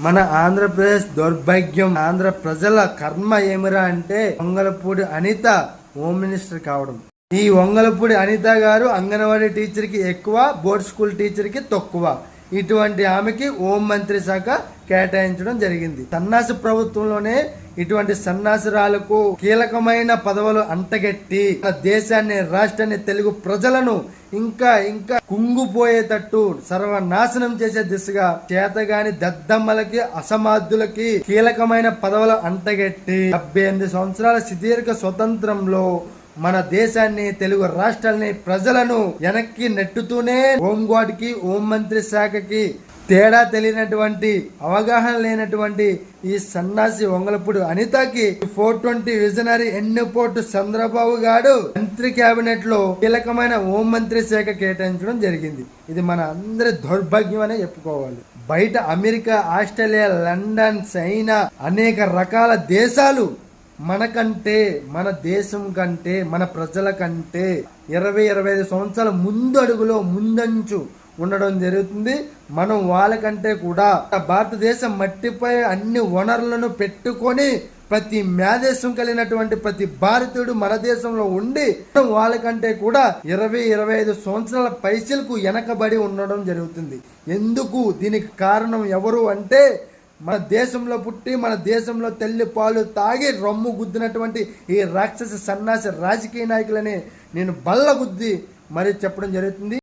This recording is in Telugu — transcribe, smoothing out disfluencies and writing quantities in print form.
మన ఆంధ్రప్రదేశ్ దౌర్భాగ్యం, ఆంధ్ర ప్రజల కర్మ ఏమిరా అంటే వంగలపూడి అనిత హోమ్ మినిస్టర్ కావడం. ఈ వంగలపూడి అనిత గారు అంగన్వాడీ టీచర్ కి ఎక్కువ, బోర్డ్ స్కూల్ టీచర్ కి తక్కువ. ఇటువంటి ఆమెకి హోం మంత్రి శాఖ కేటాయించడం జరిగింది. సన్నాసి ప్రభుత్వంలోనే ఇటువంటి సన్నాసిరాలకు కీలకమైన పదవులు అంటగట్టి మన దేశాన్ని, రాష్ట్రాన్ని, తెలుగు ప్రజలను ఇంకా ఇంకా కుంగిపోయేటట్టు సర్వనాశనం చేసే దిశగా చేతగాని దద్దమ్మలకి, అసమార్థులకి కీలకమైన పదవులు అంటగట్టి 78 సంవత్సరాల సుదీర్ఘ స్వతంత్రంలో మన దేశాన్ని, తెలుగు రాష్ట్రాలని, ప్రజలను వెనక్కి నెట్టుతూనే హోంగార్డ్కి, హోం మంత్రి శాఖకి తేడా తెలియనటువంటి, అవగాహన లేనటువంటి ఈ సన్నాసి వంగలపూడి అనితకి 420 విజనరీ ఎన్నిపోటు చంద్రబాబు గారు మంత్రి కేబినెట్ లో కీలకమైన హోం మంత్రి శాఖ కేటాయించడం జరిగింది. ఇది మన అందరి దౌర్భాగ్యం అనే చెప్పుకోవాలి. బయట అమెరికా, ఆస్ట్రేలియా, లండన్, చైనా అనేక రకాల దేశాలు మనకంటే, మన దేశం కంటే, మన ప్రజల కంటే 20-25 సంవత్సరాల ముందు అడుగులో ముందంచు ఉండడం జరుగుతుంది. మనం వాళ్ళకంటే కూడా భారతదేశం మట్టిపై అన్ని వనరులను పెట్టుకొని ప్రతి మేధస్సం కలిగినటువంటి ప్రతి భారతీయుడు మన దేశంలో ఉండి వాళ్ళకంటే కూడా 20-25 సంవత్సరాల పైసలకు వెనకబడి ఉండడం జరుగుతుంది. ఎందుకు? దీనికి కారణం ఎవరు అంటే మన దేశంలో పుట్టి, మన దేశంలో తెల్లి పాలు తాగి రొమ్ము గుద్దినటువంటి ఈ రాక్షస సన్నాసి రాజకీయ నాయకులని నేను బల్ల గుద్ది మరీ చెప్పడం జరుగుతుంది.